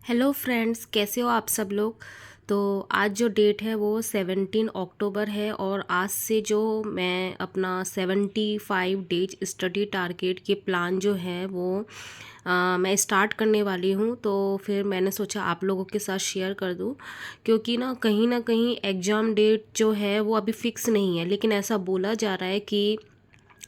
Hello friends, कैसे हो आप सब लोग। तो आज जो डेट है वो 17 अक्टूबर है और आज से जो मैं अपना 75 डेज स्टडी टारगेट के प्लान जो है वो मैं स्टार्ट करने वाली हूँ। तो फिर मैंने सोचा आप लोगों के साथ शेयर कर दूँ, क्योंकि ना कहीं एग्ज़ाम डेट जो है वो अभी फ़िक्स नहीं है, लेकिन ऐसा बोला जा रहा है कि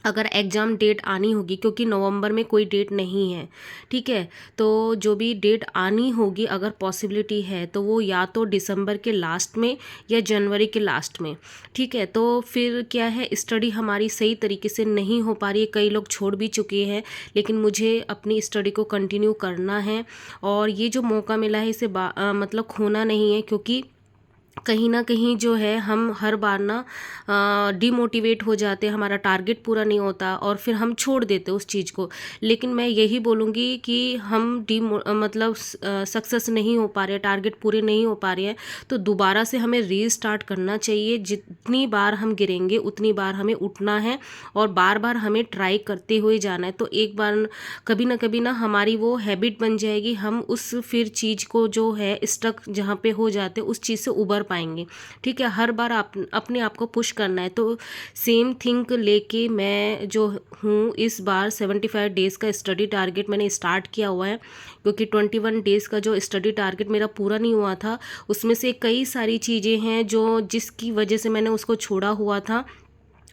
अगर एग्ज़ाम डेट आनी होगी, क्योंकि नवंबर में कोई डेट नहीं है, ठीक है। तो जो भी डेट आनी होगी, अगर पॉसिबिलिटी है तो वो या तो दिसंबर के लास्ट में या जनवरी के लास्ट में, ठीक है। तो फिर क्या है, स्टडी हमारी सही तरीके से नहीं हो पा रही है, कई लोग छोड़ भी चुके हैं, लेकिन मुझे अपनी स्टडी को कंटिन्यू करना है। और ये जो मौका मिला है इसे मतलब खोना नहीं है, क्योंकि कहीं ना कहीं जो है हम हर बार ना डिमोटिवेट हो जाते हैं, हमारा टारगेट पूरा नहीं होता और फिर हम छोड़ देते उस चीज़ को। लेकिन मैं यही बोलूँगी कि हम मतलब सक्सेस नहीं हो पा रहे, टारगेट पूरे नहीं हो पा रहे हैं, तो दोबारा से हमें रीस्टार्ट करना चाहिए। जितनी बार हम गिरेंगे उतनी बार हमें उठना है और बार बार हमें ट्राई करते हुए जाना है। तो एक बार कभी ना हमारी वो हैबिट बन जाएगी, हम उस फिर चीज़ को जो है स्टक जहाँ पे हो जाते उस चीज़ से उबर पाएंगे, ठीक है। हर बार आप अपने आप को पुश करना है। तो सेम थिंक लेके मैं जो हूँ, इस बार 75 डेज़ का स्टडी टारगेट मैंने स्टार्ट किया हुआ है, क्योंकि 21 डेज़ का जो स्टडी टारगेट मेरा पूरा नहीं हुआ था, उसमें से कई सारी चीज़ें हैं जो जिसकी वजह से मैंने उसको छोड़ा हुआ था।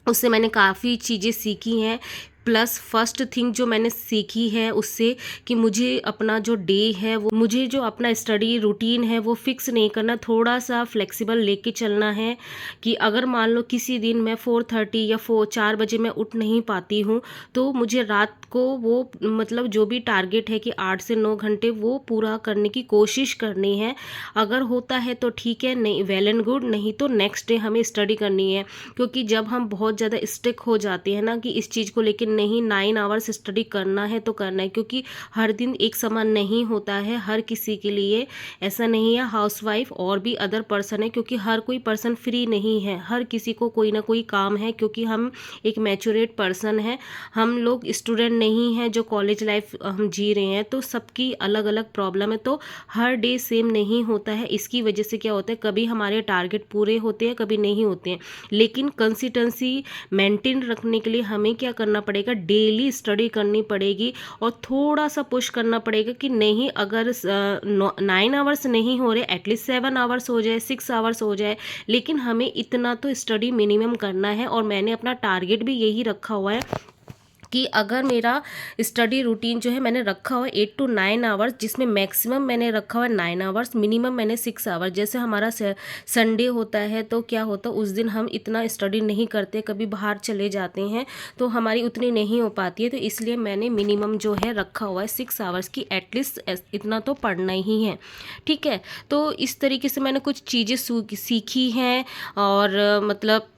उससे मैंने काफ़ी चीज़ें सीखी हैं। प्लस फर्स्ट थिंग जो मैंने सीखी है उससे, कि मुझे अपना जो डे है वो, मुझे जो अपना स्टडी रूटीन है वो फिक्स नहीं करना, थोड़ा सा फ्लेक्सिबल लेके चलना है। कि अगर मान लो किसी दिन मैं 4:30 या 4 बजे मैं उठ नहीं पाती हूँ, तो मुझे रात को वो मतलब जो भी टारगेट है कि 8 से 9 घंटे वो पूरा करने की कोशिश करनी है। अगर होता है तो ठीक है, नहीं वेल एंड गुड, नहीं तो नेक्स्ट डे हमें स्टडी करनी है। क्योंकि जब हम बहुत ज़्यादा स्टिक हो जाते हैं ना कि इस चीज़ को लेकर नहीं 9 आवर्स स्टडी करना है तो करना है, क्योंकि हर दिन एक समान नहीं होता है हर किसी के लिए। ऐसा नहीं है हाउसवाइफ और भी अदर पर्सन है, क्योंकि हर कोई पर्सन फ्री नहीं है, हर किसी को कोई ना कोई काम है, क्योंकि हम एक मैच्योरेट पर्सन है, हम लोग स्टूडेंट नहीं हैं जो कॉलेज लाइफ हम जी रहे हैं। तो सबकी अलग अलग प्रॉब्लम है, तो हर डे सेम नहीं होता है। इसकी वजह से क्या होता है, कभी हमारे टारगेट पूरे होते हैं, कभी नहीं होते हैं। लेकिन कंसिस्टेंसी मेंटेन रखने के लिए हमें क्या करना पड़ेगा, डेली स्टडी करनी पड़ेगी और थोड़ा सा पुश करना पड़ेगा कि नहीं, अगर 9 आवर्स नहीं हो रहे, एटलीस्ट 7 आवर्स हो जाए, 6 आवर्स हो जाए, लेकिन हमें इतना तो स्टडी मिनिमम करना है। और मैंने अपना टारगेट भी यही रखा हुआ है कि अगर मेरा स्टडी रूटीन जो है मैंने रखा हुआ है 8 to 9 आवर्स, जिसमें मैक्सिमम मैंने रखा हुआ है 9 आवर्स, मिनिमम मैंने 6 आवर्स। जैसे हमारा संडे होता है तो क्या होता है, उस दिन हम इतना स्टडी नहीं करते, कभी बाहर चले जाते हैं तो हमारी उतनी नहीं हो पाती है। तो इसलिए मैंने मिनिमम जो है रखा हुआ है 6 आवर्स की, एटलीस्ट इतना तो पढ़ना ही है, ठीक है। तो इस तरीके से मैंने कुछ चीज़ें सीखी हैं और मतलब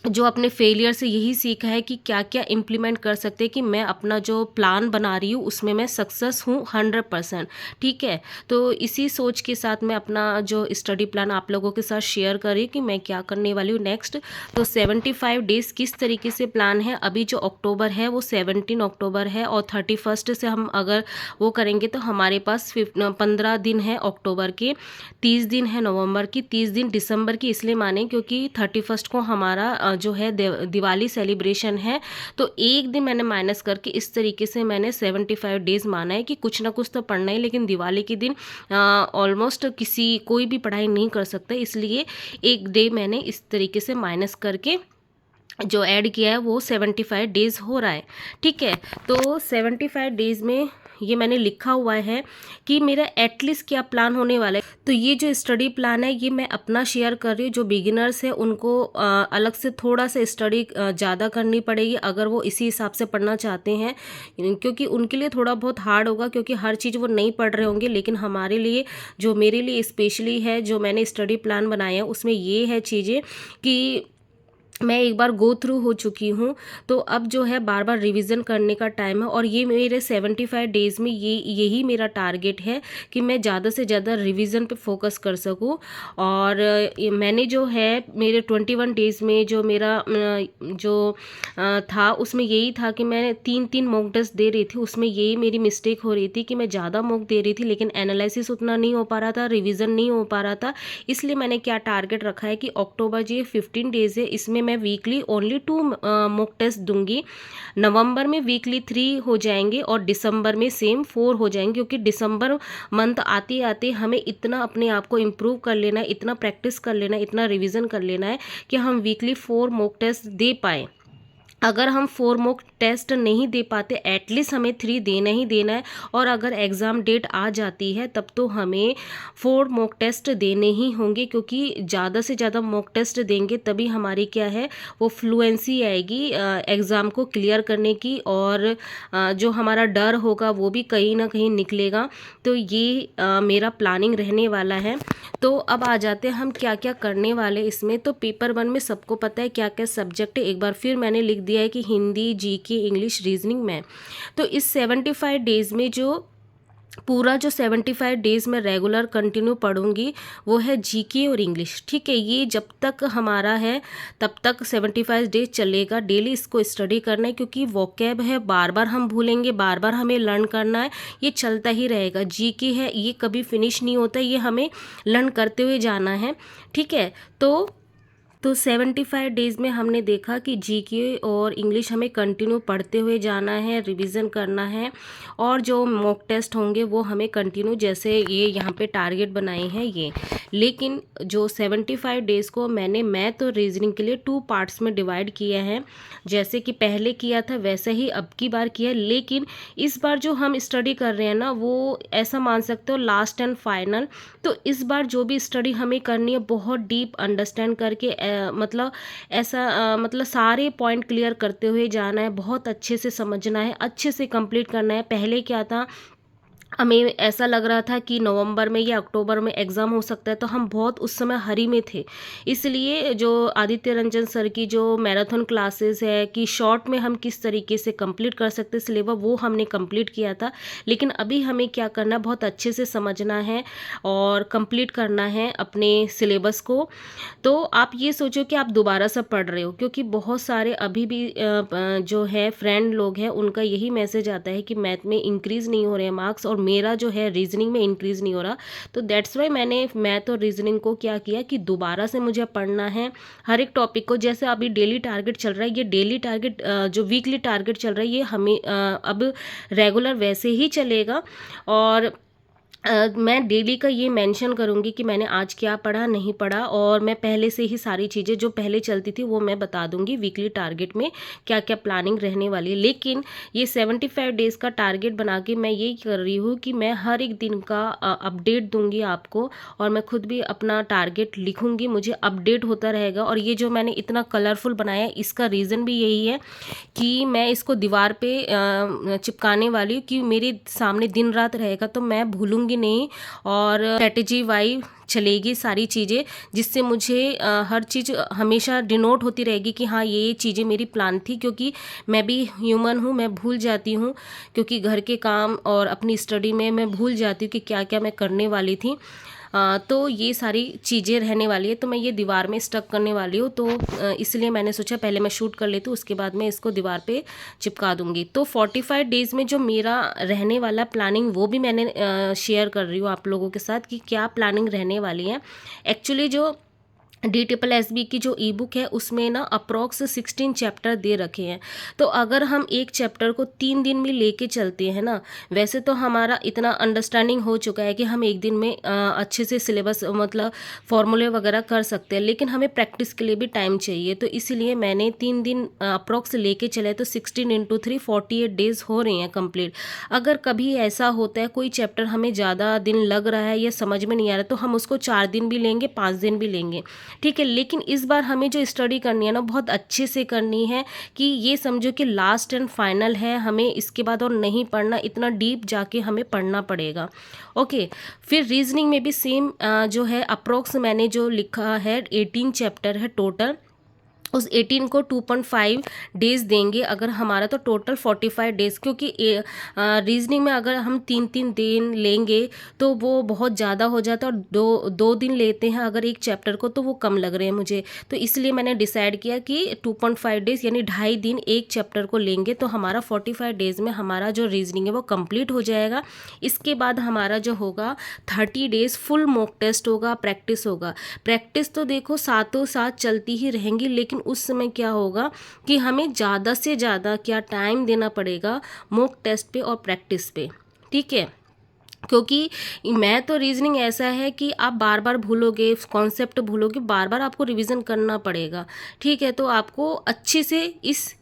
जो अपने फेलियर से यही सीखा है कि क्या क्या इम्प्लीमेंट कर सकते हैं कि मैं अपना जो प्लान बना रही हूँ उसमें मैं सक्सेस हूँ 100%, ठीक है। तो इसी सोच के साथ मैं अपना जो स्टडी प्लान आप लोगों के साथ शेयर करी कि मैं क्या करने वाली हूँ नेक्स्ट। तो 75 डेज़ किस तरीके से प्लान है, अभी जो अक्टूबर है वो 17 अक्टूबर है और 31 से हम अगर वो करेंगे तो हमारे पास 15 दिन है अक्टूबर के, 30 दिन है नवंबर की, 30 दिन दिसंबर की, इसलिए माने क्योंकि 31 को हमारा जो है दिवाली सेलिब्रेशन है। तो एक दिन मैंने माइनस करके इस तरीके से मैंने 75 डेज़ माना है कि कुछ ना कुछ तो पढ़ना है, लेकिन दिवाली के दिन ऑलमोस्ट कोई भी पढ़ाई नहीं कर सकता, इसलिए एक डे मैंने इस तरीके से माइनस करके जो ऐड किया है वो 75 डेज़ हो रहा है, ठीक है। तो 75 डेज़ में ये मैंने लिखा हुआ है कि मेरा एटलीस्ट क्या प्लान होने वाला है। तो ये जो स्टडी प्लान है ये मैं अपना शेयर कर रही हूँ, जो बिगिनर्स है उनको अलग से थोड़ा सा स्टडी ज़्यादा करनी पड़ेगी अगर वो इसी हिसाब से पढ़ना चाहते हैं, क्योंकि उनके लिए थोड़ा बहुत हार्ड होगा, क्योंकि हर चीज़ वो नहीं पढ़ रहे होंगे। लेकिन हमारे लिए, जो मेरे लिए स्पेशली है, जो मैंने स्टडी प्लान बनाया है उसमें ये है चीज़ें कि मैं एक बार गो थ्रू हो चुकी हूँ, तो अब जो है बार बार रिवीजन करने का टाइम है। और ये मेरे 75 डेज़ में यही मेरा टारगेट है कि मैं ज़्यादा से ज़्यादा रिवीजन पे फोकस कर सकूँ। और मैंने जो है मेरे 21 डेज़ में जो मेरा था, उसमें यही था कि मैं 3-3 मॉक टेस्ट दे रही थी। उसमें यही मेरी मिस्टेक हो रही थी कि मैं ज़्यादा मॉक दे रही थी, लेकिन एनालिसिस उतना नहीं हो पा रहा था, रिवीजन नहीं हो पा रहा था। इसलिए मैंने क्या टारगेट रखा है कि अक्टूबर जो 15 डेज़ है, इसमें मैं वीकली ओनली 2 मॉक टेस्ट दूंगी। नवंबर में वीकली 3 हो जाएंगे और दिसंबर में सेम 4 हो जाएंगे, क्योंकि दिसंबर मंथ आते आते हमें इतना अपने आप को इम्प्रूव कर लेना है, इतना प्रैक्टिस कर लेना है, इतना रिवीजन कर लेना है कि हम वीकली 4 मॉक टेस्ट दे पाएँ। अगर हम 4 मॉक टेस्ट नहीं दे पाते, एटलीस्ट हमें 3 देना ही देना है। और अगर एग्ज़ाम डेट आ जाती है तब तो हमें 4 मॉक टेस्ट देने ही होंगे, क्योंकि ज़्यादा से ज़्यादा मॉक टेस्ट देंगे तभी हमारी क्या है वो फ्लुएंसी आएगी एग्ज़ाम को क्लियर करने की। और जो हमारा डर होगा वो भी कहीं ना कहीं निकलेगा। तो ये मेरा प्लानिंग रहने वाला है। तो अब आ जाते हैं हम क्या क्या करने वाले इसमें। तो पेपर 1 में सबको पता है क्या क्या सब्जेक्ट है, एक बार फिर मैंने लिख दिया है कि Hindi, GK, English, reasoning, math. तो इस 75 डेज़ में जो पूरा जो 75 डेज़ में रेगुलर कंटिन्यू पढ़ूंगी वो है जीके और इंग्लिश। ठीक है, ये जब तक हमारा है तब तक 75 डेज चलेगा। डेली इसको स्टडी करना है, क्योंकि वोकैब है, बार बार हम भूलेंगे, बार बार हमें लर्न करना है, ये चलता ही रहेगा। जीके है, ये कभी फिनिश नहीं होता, ये हमें लर्न करते हुए जाना है। ठीक है, तो 75 डेज़ में हमने देखा कि जीके और इंग्लिश हमें कंटिन्यू पढ़ते हुए जाना है, रिवीजन करना है। और जो मॉक टेस्ट होंगे वो हमें कंटिन्यू, जैसे ये यहाँ पे टारगेट बनाए हैं ये। लेकिन जो 75 डेज़ को मैंने मैथ और रीजनिंग के लिए 2 पार्ट्स में डिवाइड किया है। जैसे कि पहले किया था वैसे ही अब की बार किया, लेकिन इस बार जो हम स्टडी कर रहे हैं ना, वो ऐसा मान सकते हो लास्ट एंड फाइनल। तो इस बार जो भी स्टडी हमें करनी है बहुत डीप अंडरस्टैंड करके, मतलब ऐसा मतलब सारे पॉइंट क्लियर करते हुए जाना है, बहुत अच्छे से समझना है, अच्छे से कंप्लीट करना है। पहले क्या था, हमें ऐसा लग रहा था कि नवंबर में या अक्टूबर में एग्ज़ाम हो सकता है, तो हम बहुत उस समय हरी में थे। इसलिए जो आदित्य रंजन सर की जो मैराथन क्लासेस है कि शॉर्ट में हम किस तरीके से कंप्लीट कर सकते हैं सिलेबस, वो हमने कंप्लीट किया था। लेकिन अभी हमें क्या करना है, बहुत अच्छे से समझना है और कंप्लीट करना है अपने सिलेबस को। तो आप ये सोचो कि आप दोबारा से पढ़ रहे हो, क्योंकि बहुत सारे अभी भी जो है फ्रेंड लोग हैं, उनका यही मैसेज आता है कि मैथ में इंक्रीज़ नहीं हो रहे हैं मार्क्स, और मेरा जो है रीजनिंग में इंक्रीज़ नहीं हो रहा। तो दैट्स वाई मैंने मैथ और रीजनिंग को क्या किया कि दोबारा से मुझे पढ़ना है हर एक टॉपिक को। जैसे अभी डेली टारगेट चल रहा है, ये डेली टारगेट जो वीकली टारगेट चल रहा है ये हमें अब रेगुलर वैसे ही चलेगा। और मैं डेली का ये मेंशन करूँगी कि मैंने आज क्या पढ़ा, नहीं पढ़ा, और मैं पहले से ही सारी चीज़ें जो पहले चलती थी वो मैं बता दूँगी वीकली टारगेट में क्या क्या प्लानिंग रहने वाली है। लेकिन ये 75 डेज़ का टारगेट बना के मैं यही कर रही हूँ कि मैं हर एक दिन का अपडेट दूँगी आपको, और मैं खुद भी अपना टारगेट लिखूँगी, मुझे अपडेट होता रहेगा। और ये जो मैंने इतना कलरफुल बनाया है, इसका रीज़न भी यही है कि मैं इसको दीवार पे चिपकाने वाली हूँ कि मेरे सामने दिन रात रहेगा तो मैं भूलूंगी नहीं, और स्ट्रेटेजी वाइज चलेगी सारी चीज़ें, जिससे मुझे हर चीज़ हमेशा डिनोट होती रहेगी कि हाँ ये चीज़ें मेरी प्लान थी। क्योंकि मैं भी ह्यूमन हूँ, मैं भूल जाती हूँ, क्योंकि घर के काम और अपनी स्टडी में मैं भूल जाती हूँ कि क्या क्या मैं करने वाली थी। तो ये सारी चीज़ें रहने वाली है। तो मैं ये दीवार में स्टक करने वाली हूँ, तो इसलिए मैंने सोचा पहले मैं शूट कर लेती हूँ, उसके बाद मैं इसको दीवार पे चिपका दूँगी। तो 45 डेज़ में जो मेरा रहने वाला प्लानिंग वो भी मैंने शेयर कर रही हूँ आप लोगों के साथ कि क्या प्लानिंग रहने वाली है। एक्चुअली जो DSSB की जो ई बुक है उसमें ना अप्रॉक्स 16 चैप्टर दे रखे हैं। तो अगर हम एक चैप्टर को 3 दिन में लेके चलते हैं ना, वैसे तो हमारा इतना अंडरस्टैंडिंग हो चुका है कि हम एक दिन में अच्छे से सिलेबस मतलब फॉर्मूले वगैरह कर सकते हैं, लेकिन हमें प्रैक्टिस के लिए भी टाइम चाहिए। तो इसलिए मैंने 3 दिन अप्रॉक्स लेके चले, तो 16 × 3 48 डेज़ हो रहे हैं कंप्लीट। अगर कभी ऐसा होता है कोई चैप्टर हमें ज़्यादा दिन लग रहा है या समझ में नहीं आ रहा, तो हम उसको 4 दिन भी लेंगे, 5 दिन भी लेंगे, ठीक है। लेकिन इस बार हमें जो स्टडी करनी है ना बहुत अच्छे से करनी है, कि ये समझो कि लास्ट एंड फाइनल है, हमें इसके बाद और नहीं पढ़ना, इतना डीप जाके हमें पढ़ना पड़ेगा। ओके, फिर रीजनिंग में भी सेम जो है अप्रोक्स मैंने जो लिखा है 18 चैप्टर है टोटल। उस 18 को 2.5 डेज़ देंगे। अगर हमारा तो टोटल 45 डेज़, क्योंकि रीजनिंग में अगर हम 3-3 दिन लेंगे तो वो बहुत ज़्यादा हो जाता है, और 2 दिन लेते हैं अगर एक चैप्टर को तो वो कम लग रहे हैं मुझे। तो इसलिए मैंने डिसाइड किया कि 2.5 डेज़ यानी 2.5 दिन एक चैप्टर को लेंगे, तो हमारा 45 डेज़ में हमारा जो रीजनिंग है वो कंप्लीट हो जाएगा। इसके बाद हमारा जो होगा 30 डेज़ फुल मॉक टेस्ट होगा, प्रैक्टिस होगा। प्रैक्टिस तो देखो साथों साथ चलती ही रहेंगी, लेकिन उस समय क्या होगा कि हमें ज़्यादा से ज़्यादा क्या टाइम देना पड़ेगा मॉक टेस्ट पे और प्रैक्टिस पे, ठीक है। क्योंकि मैं तो रीजनिंग ऐसा है कि आप बार बार भूलोगे, कॉन्सेप्ट भूलोगे, बार बार आपको रिवीजन करना पड़ेगा, ठीक है। तो आपको अच्छे से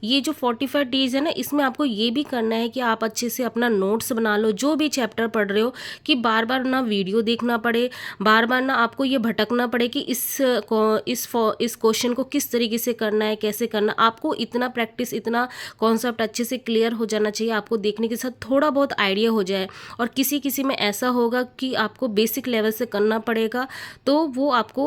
ये जो 45 डेज है ना, इसमें आपको ये भी करना है कि आप अच्छे से अपना नोट्स बना लो, जो भी चैप्टर पढ़ रहे हो, कि बार बार ना वीडियो देखना पड़े, बार बार ना आपको ये भटकना पड़े कि इस क्वेश्चन को किस तरीके से करना है, कैसे करना। आपको इतना प्रैक्टिस, इतना कॉन्सेप्ट अच्छे से क्लियर हो जाना चाहिए, आपको देखने के साथ थोड़ा बहुत आइडिया हो जाए। और किसी किसी में ऐसा होगा कि आपको बेसिक लेवल से करना पड़ेगा, तो वो आपको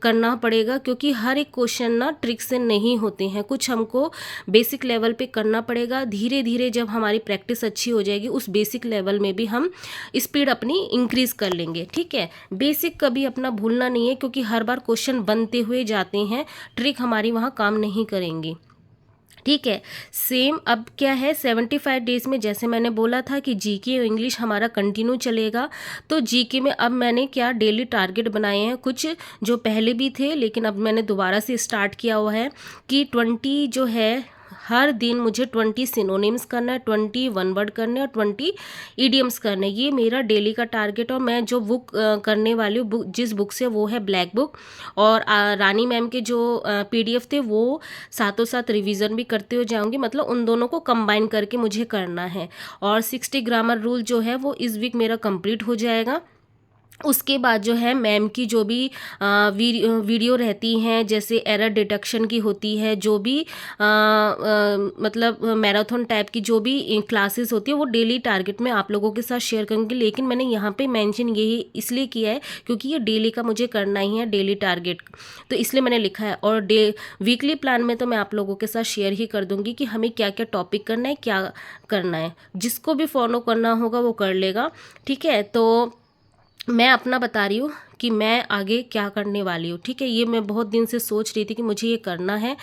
करना पड़ेगा, क्योंकि हर एक क्वेश्चन ना ट्रिक से नहीं होते हैं, कुछ हमको बेसिक लेवल पे करना पड़ेगा। धीरे धीरे जब हमारी प्रैक्टिस अच्छी हो जाएगी, उस बेसिक लेवल में भी हम स्पीड अपनी इंक्रीज कर लेंगे, ठीक है। बेसिक कभी अपना भूलना नहीं है, क्योंकि हर बार क्वेश्चन बनते हुए जाते हैं, ट्रिक हमारी वहाँ काम नहीं करेंगी, ठीक है। सेम अब क्या है 75 डेज़ में, जैसे मैंने बोला था कि जीके और इंग्लिश हमारा कंटिन्यू चलेगा। तो जीके में अब मैंने क्या डेली टारगेट बनाए हैं, कुछ जो पहले भी थे लेकिन अब मैंने दोबारा से स्टार्ट किया हुआ है कि 20 जो है, हर दिन मुझे 20 सिनोनिम्स करना है, 20 वन वर्ड करने और 20 ईडियम्स करने। ये मेरा डेली का टारगेट। और मैं जो बुक करने वाली हूँ, जिस बुक से, वो है ब्लैक बुक। और रानी मैम के जो PDF थे वो साथों साथ रिवीजन भी करते हुए जाऊंगी, मतलब उन दोनों को कंबाइन करके मुझे करना है। और 60 ग्रामर रूल जो है वो इस वीक मेरा कंप्लीट हो जाएगा। उसके बाद जो है मैम की जो भी वीडियो रहती हैं, जैसे एरर डिटेक्शन की होती है, जो भी मतलब मैराथन टाइप की जो भी क्लासेस होती है, वो डेली टारगेट में आप लोगों के साथ शेयर करूँगी। लेकिन मैंने यहाँ पे मेंशन यही इसलिए किया है क्योंकि ये डेली का मुझे करना ही है, डेली टारगेट, तो इसलिए मैंने लिखा है। और वीकली प्लान में तो मैं आप लोगों के साथ शेयर ही कर दूँगी कि हमें क्या क्या टॉपिक करना है, क्या करना है। जिसको भी फॉलो करना होगा वो कर लेगा, ठीक है। तो मैं अपना बता रही हूँ कि मैं आगे क्या करने वाली हूँ, ठीक है। ये मैं बहुत दिन से सोच रही थी कि मुझे ये करना है,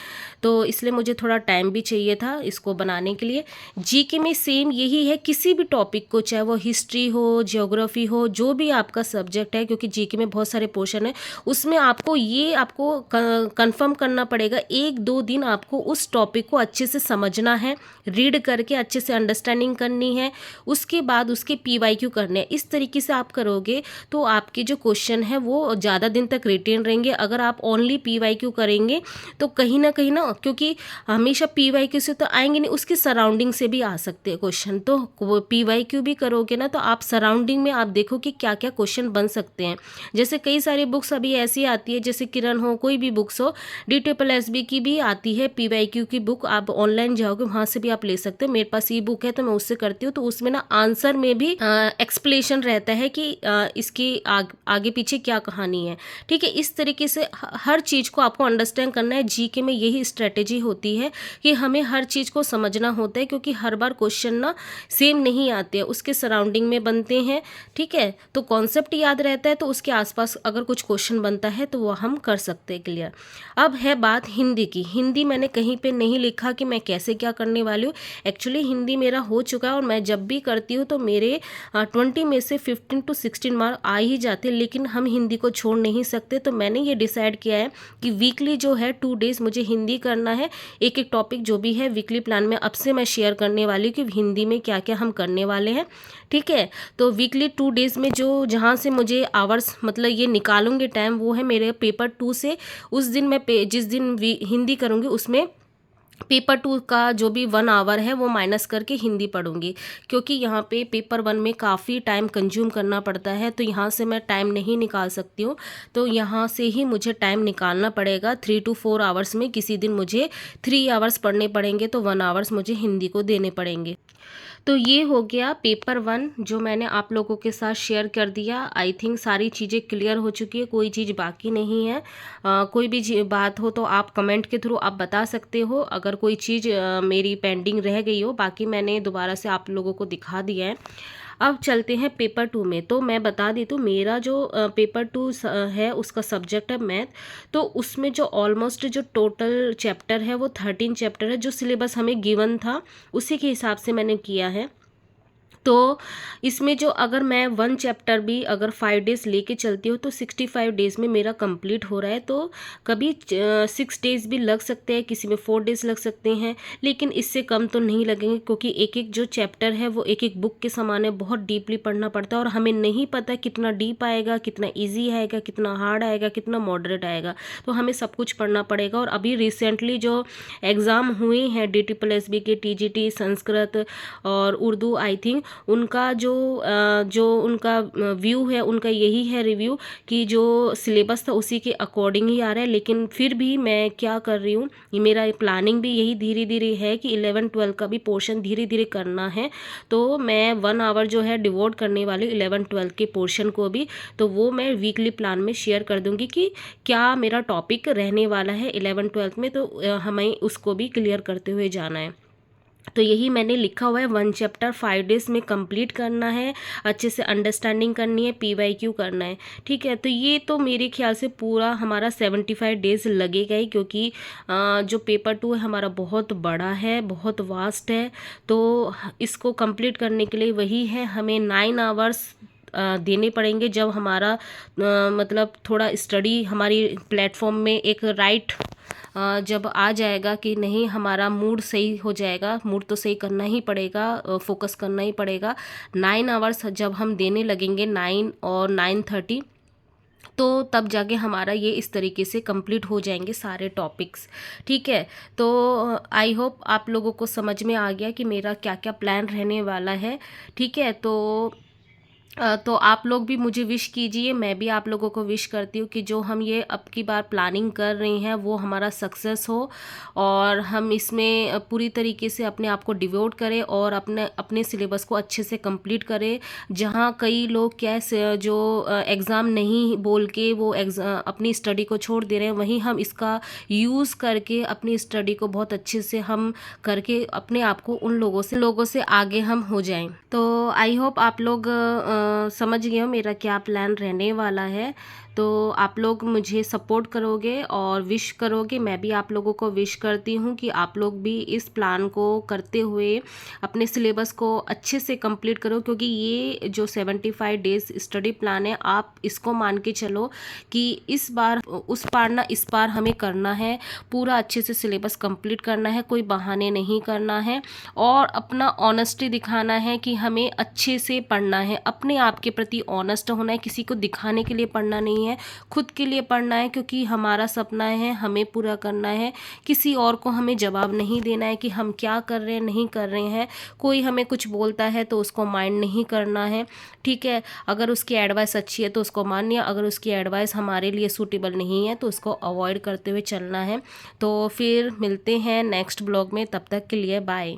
तो इसलिए मुझे थोड़ा टाइम भी चाहिए था इसको बनाने के लिए। जीके में सेम यही है, किसी भी टॉपिक को, चाहे वो हिस्ट्री हो, ज्योग्राफी हो, जो भी आपका सब्जेक्ट है, क्योंकि जीके में बहुत सारे पोर्शन है, उसमें आपको कंफर्म करना पड़ेगा, 1-2 दिन आपको उस टॉपिक को अच्छे से समझना है, रीड करके अच्छे से अंडरस्टैंडिंग करनी है, उसके बाद उसके PYQ करने हैं। इस तरीके से आप करोगे तो आपके जो क्वेश्चन है वो ज़्यादा दिन तक रिटेन रहेंगे। अगर आप ओनली PYQ करेंगे तो कहीं ना, क्योंकि हमेशा PYQ से तो आएंगे नहीं, उसके सराउंडिंग से भी आ सकते हैं क्वेश्चन। तो PYQ भी करोगे ना, तो आप सराउंडिंग में आप देखो कि क्या क्या क्वेश्चन बन सकते हैं। जैसे कई सारी बुक्स अभी ऐसी आती है, जैसे किरण हो, कोई भी बुक्स हो, DSSB की भी आती है PYQ की बुक, आप ऑनलाइन जाओगे वहाँ से भी आप ले सकते हो। मेरे पास ई बुक है तो मैं उससे करती हूँ। तो उसमें ना आंसर में भी एक्सप्लेनेशन रहता है कि इसकी आगे पीछे क्या कहानी है, ठीक है। इस तरीके से हर चीज़ को आपको अंडरस्टैंड करना है। जीके में यही स्ट्रेटेजी होती है कि हमें हर चीज़ को समझना होता है, क्योंकि हर बार क्वेश्चन ना सेम नहीं आते हैं, उसके सराउंडिंग में बनते हैं, ठीक है। तो कॉन्सेप्ट याद रहता है, तो उसके आसपास अगर कुछ क्वेश्चन बनता है तो वो हम कर सकते हैं क्लियर। अब है बात हिंदी की। हिंदी मैंने कहीं पे नहीं लिखा कि मैं कैसे क्या करने वाली हूँ। एक्चुअली हिंदी मेरा हो चुका है, और मैं जब भी करती हूँ तो मेरे 20 में से 15 to 16 मार्क आ ही जाते, लेकिन हम हिंदी को छोड़ नहीं सकते। तो मैंने ये डिसाइड किया है कि वीकली जो है 2 डेज़ मुझे हिंदी करना है। एक एक टॉपिक जो भी है वीकली प्लान में अब से मैं शेयर करने वाली हूँ कि हिंदी में क्या क्या हम करने वाले हैं, ठीक है। तो वीकली 2 डेज़ में जो जहाँ से मुझे आवर्स मतलब ये निकालूंगे टाइम, वो है मेरे पेपर 2 से। उस दिन मैं जिस दिन हिंदी करूँगी उसमें पेपर 2 का जो भी 1 आवर है वो माइनस करके हिंदी पढ़ूंगी, क्योंकि यहाँ पे पेपर 1 में काफ़ी टाइम कंज्यूम करना पड़ता है, तो यहाँ से मैं टाइम नहीं निकाल सकती हूँ। तो यहाँ से ही मुझे टाइम निकालना पड़ेगा। 3 to 4 आवर्स में किसी दिन मुझे 3 आवर्स पढ़ने पड़ेंगे, तो 1 आवर्स मुझे हिंदी को देने पड़ेंगे। तो ये हो गया पेपर 1 जो मैंने आप लोगों के साथ शेयर कर दिया। आई थिंक सारी चीज़ें क्लियर हो चुकी है, कोई चीज़ बाकी नहीं है। कोई भी बात हो तो आप कमेंट के थ्रू आप बता सकते हो, अगर कोई चीज़ मेरी पेंडिंग रह गई हो। बाकी मैंने दोबारा से आप लोगों को दिखा दिया है। अब चलते हैं पेपर 2 में। तो मैं बता दी तो मेरा जो पेपर 2 है उसका सब्जेक्ट है मैथ। तो उसमें जो ऑलमोस्ट जो टोटल चैप्टर है वो 13 चैप्टर है, जो सिलेबस हमें गिवन था उसी के हिसाब से मैंने किया है। तो इसमें जो अगर मैं 1 चैप्टर भी अगर 5 डेज़ लेके चलती हूँ तो 65 डेज़ में मेरा कंप्लीट हो रहा है। तो कभी 6 डेज़ भी लग सकते हैं, किसी में 4 डेज़ लग सकते हैं, लेकिन इससे कम तो नहीं लगेंगे, क्योंकि एक एक जो चैप्टर है वो एक एक बुक के समान है, बहुत डीपली पढ़ना पड़ता है और हमें नहीं पता कितना डीप आएगा, कितना ईजी आएगा, कितना हार्ड आएगा, कितना मॉडरेट आएगा। तो हमें सब कुछ पढ़ना पड़ेगा। और अभी रिसेंटली जो एग्ज़ाम हुए हैं DTPSB के, TGT, संस्कृत और उर्दू, आई थिंक उनका जो उनका व्यू है, उनका यही है रिव्यू कि जो सिलेबस था उसी के अकॉर्डिंग ही आ रहा है। लेकिन फिर भी मैं क्या कर रही हूँ, ये मेरा प्लानिंग भी यही धीरे धीरे है कि 11-12 का भी पोर्शन धीरे धीरे करना है। तो मैं 1 आवर जो है डिवोट करने वाली 11-12 के पोर्शन को भी। तो वो मैं वीकली प्लान में शेयर कर दूँगी कि क्या मेरा टॉपिक रहने वाला है 11-12 में, तो हमें उसको भी क्लियर करते हुए जाना है। तो यही मैंने लिखा हुआ है, 1 चैप्टर 5 डेज़ में कंप्लीट करना है, अच्छे से अंडरस्टैंडिंग करनी है, PYQ करना है। ठीक है, तो ये तो मेरे ख्याल से पूरा हमारा 75 डेज़ लगेगा ही, क्योंकि जो पेपर 2 है हमारा बहुत बड़ा है, बहुत वास्ट है। तो इसको कंप्लीट करने के लिए वही है, हमें 9 आवर्स देने पड़ेंगे। जब हमारा मतलब थोड़ा स्टडी हमारी प्लेटफॉर्म में एक राइट जब आ जाएगा कि नहीं, हमारा मूड सही हो जाएगा, मूड तो सही करना ही पड़ेगा, फोकस करना ही पड़ेगा। 9 आवर्स जब हम देने लगेंगे, 9 और 9:30, तो तब जाके हमारा ये इस तरीके से कंप्लीट हो जाएंगे सारे टॉपिक्स। ठीक है, तो आई होप आप लोगों को समझ में आ गया कि मेरा क्या क्या प्लान रहने वाला है। ठीक है, तो आप लोग भी मुझे विश कीजिए, मैं भी आप लोगों को विश करती हूँ कि जो हम ये अब की बार प्लानिंग कर रहे हैं वो हमारा सक्सेस हो, और हम इसमें पूरी तरीके से अपने आप को डिवोट करें और अपने सिलेबस को अच्छे से कंप्लीट करें। जहाँ कई लोग जो एग्ज़ाम नहीं बोल के वो अपनी स्टडी को छोड़ दे रहे हैं, वहीं हम इसका यूज़ करके अपनी स्टडी को बहुत अच्छे से हम करके अपने आप को उन लोगों से आगे हम हो जाएं। तो आई होप आप लोग समझ गए हो मेरा क्या प्लान रहने वाला है। तो आप लोग मुझे सपोर्ट करोगे और विश करोगे, मैं भी आप लोगों को विश करती हूँ कि आप लोग भी इस प्लान को करते हुए अपने सिलेबस को अच्छे से कंप्लीट करो, क्योंकि ये जो 75 डेज़ स्टडी प्लान है, आप इसको मान के चलो कि इस बार उस पार ना इस पार हमें करना है, पूरा अच्छे से सिलेबस कंप्लीट करना है, कोई बहाने नहीं करना है और अपना ऑनेस्टी दिखाना है कि हमें अच्छे से पढ़ना है, अपने आप के प्रति ऑनेस्ट होना है, किसी को दिखाने के लिए पढ़ना नहीं है, खुद के लिए पढ़ना है, क्योंकि हमारा सपना है, हमें पूरा करना है। किसी और को हमें जवाब नहीं देना है कि हम क्या कर रहे हैं, नहीं कर रहे हैं। कोई हमें कुछ बोलता है तो उसको माइंड नहीं करना है। ठीक है, अगर उसकी एडवाइस अच्छी है तो उसको मानिए, अगर उसकी एडवाइस हमारे लिए सूटेबल नहीं है तो उसको अवॉइड करते हुए चलना है। तो फिर मिलते हैं नेक्स्ट ब्लॉग में, तब तक के लिए बाय।